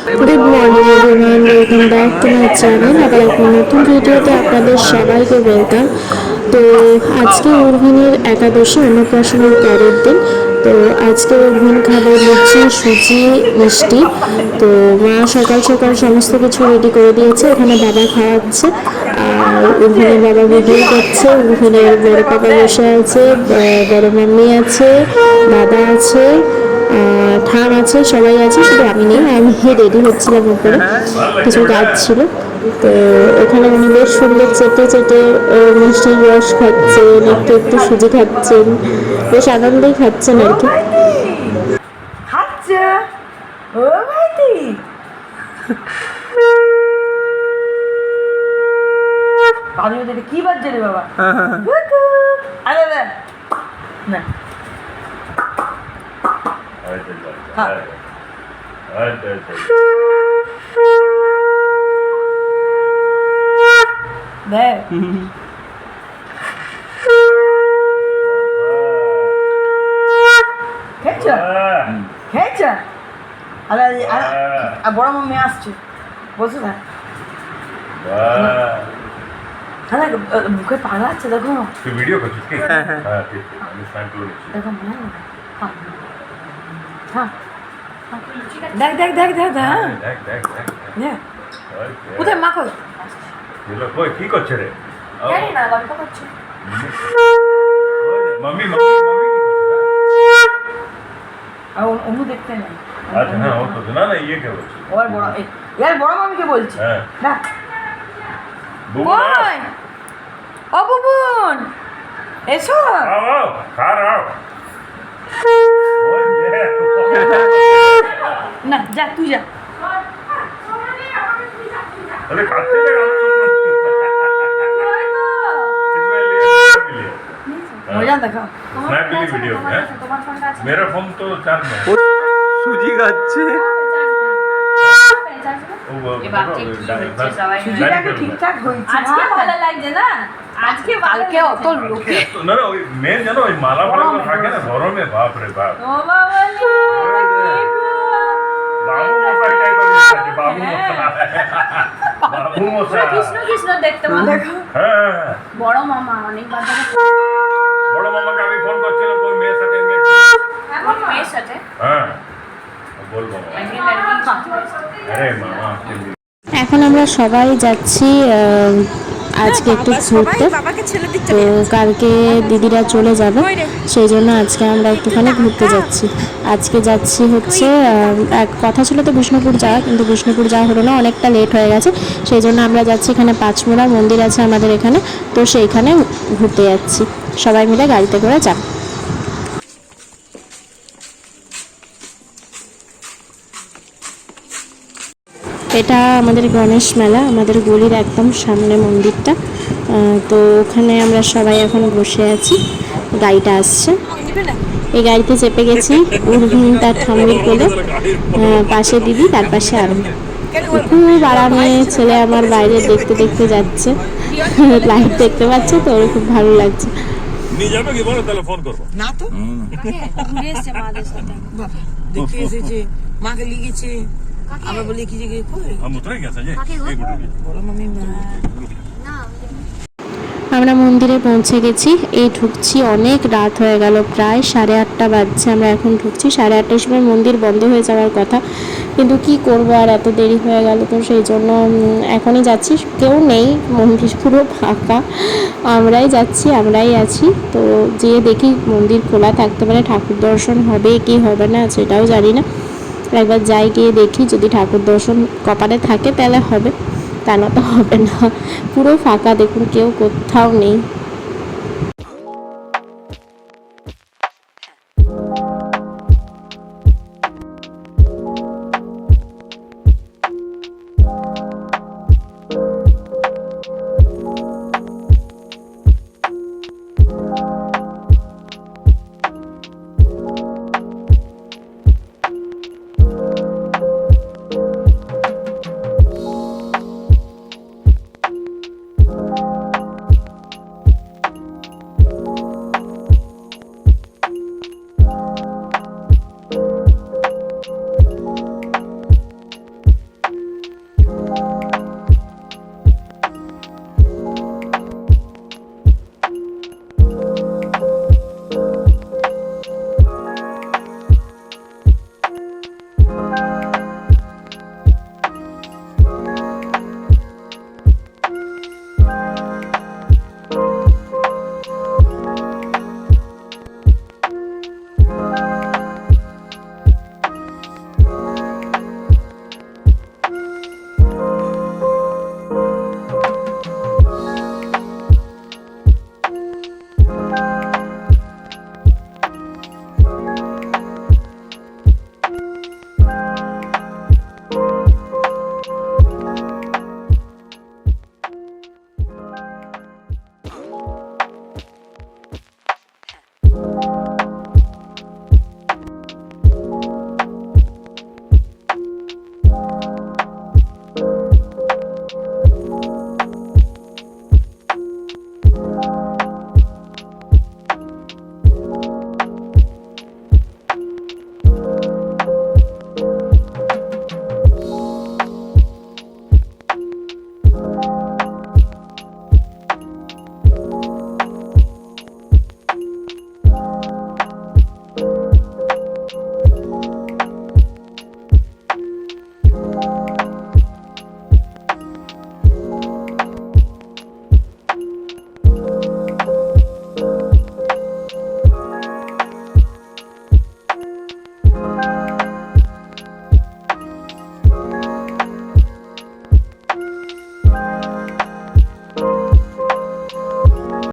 Good morning everyone, welcome back to my channel. আবার একটা নতুন ভিডিওতে আপনাদের সবাইকে ওয়েলকাম। তো আজকে উর্ভিনের একাদশী, অন্নপ্রাশনের পরের দিন। তো আজকে উর্ভিন খাবে লুচি, সুজি, মিষ্টি। তো মা সকাল সকাল সমস্ত কিছু রেডি করে দিয়েছে। এখানে বাবা খাওয়াচ্ছে আর উর্ভিনের বাবা ভিডিও করছে। উর্ভিনের বড় পাপা বসে আছে, বড় মাম্মি আছে, দাদা আছে, ঠাম আছে, সবাই আছে, শুধু আমি নেই। আমি রেডি হচ্ছিলাম উপরে, কিছু কাজ ছিল। তো ওখানে উনি বেশ সুন্দর চেটে চেটে মিষ্টির রস খাচ্ছেন, একটু একটু সুজি খাচ্ছেন, বেশ আনন্দেই খাচ্ছেন আর কি। খাচ্ছে ও ভাইটি বাড়ি কি বাজছে রে বাবা? আরে না বড় মাম্মি আসছে, বলছো না? হ্যাঁ, মুখে পাগলা আছে, দেখো। তুই ভিডিও করছিস কি? হ্যাঁ, ঠিক আছে, আমি স্নান করে নিচ্ছি। দেখো, হ্যাঁ, দেখ দেখ দেখ দেখ দেখ দেখ দেখ দেখ কোথায় মা কই? এলো কই? কি করছে রে? জানি না, গল্প করছে। মাম্মি মাম্মি মাম্মি কি করছে? আর অনু দেখতে নেই। আচ্ছা, হ্যাঁ, ও তো না না, ইয়ে কে বলছে? ওর বড়, এর বড় মামিকে বলছি। হ্যাঁ, না কই? ও বুবুন, এসো। আও খারাপ। ওই দেখ। না, যা তুই যা। अरे खाते थे मजा देखा। स्नैप के लिए वीडियो है। मेरा फोन तो चार्ज में। সুজি খাচ্ছে। সুজিটা কি ঠিকঠাক হয়েছে? আজকে ভালো লাগছে না? আজকে কালকে অত লোকে না না, ওই মেন জানো ওই মালা ফালা থাকে না গরমে, বাপ রে বাপ। ও বাবা রে, বাবু মশাই টাইপ করছে, বাবু মশাই। বাবু মশাই কৃষ্ণ কৃষ্ণ দেখতে পাবো। দেখো। হ্যাঁ, বড় মামা অনেকবার দেখো। বড় মামাকে আমি ফোন করছিলাম, ওর মেয়ের সাথে এনগেজ। এখন মেয়ের সাথে হ্যাঁ, বলবো। আরে মামা, এখন আমরা সবাই যাচ্ছি আজকে একটু ঘুরতে। তো কালকে দিদিরা চলে যাবে, সেই জন্য আজকে আমরা একটুখানি ঘুরতে যাচ্ছি। আজকে যাচ্ছি হচ্ছে এক কথা ছিল তো বিষ্ণুপুর যাওয়া, কিন্তু বিষ্ণুপুর যাওয়া হলো না, অনেকটা লেট হয়ে গেছে। সেই জন্য আমরা যাচ্ছি, এখানে পাঁচমোড়া মন্দির আছে আমাদের এখানে, তো সেইখানে ঘুরতে যাচ্ছি। সবাই মিলে গাড়িতে করে যাব। এটা আমাদের গণেশ মেলা, আমাদের গলির একদম সামনে মন্দিরটা। তো ওখানে আমরা সবাই এখন বসে আছি, গাড়িটা আসছে, এই গাড়িতে চেপে গেছি। উর্ভিন তার ঠাম্মির কোলে, পাশে দিদি, তার পাশে আমি। খুব আরামে ছেলে আমার বাইরে দেখতে দেখতে যাচ্ছে, লাইট দেখতে পাচ্ছে, তো ওর খুব ভালো লাগছে। নিয়ে যাবে কি বলো, তাহলে ফোন করবো না তো ঘুরে এসছে মাদের সাথে। দেখে এসেছে, মাকে লিখেছে, আবার বলে কি যে কই हम उतरे क्या सजे एक मिनट বড় মামি আমরা মন্দিরে পৌঁছে গেছি, এই ঢুকছি, অনেক রাত হয়ে গেল, প্রায় 8:30 বাজছে। আমরা এখন ঢুকছি, 8:30টার সময় মন্দির বন্ধ হয়ে যাওয়ার কথা, কিন্তু কি করব, আর এত দেরি হয়ে গেল, তো সেই জন্য এখনই যাচ্ছি। কেউ নেই, মন্দির পুরো ফাঁকা, আমরাই যাচ্ছি, আমরাই আছি। তো যেয়ে দেখি মন্দির খোলা থাকতে পারে, ঠাকুর দর্শন হবে কি হবে না সেটাও জানি না। একবার যাই, গিয়ে দেখি, যদি ঠাকুর দর্শন কপালে থাকে তাহলে হবে, তা না তো হবে না। পুরো ফাঁকা, দেখুন কেউ কোথাও নেই।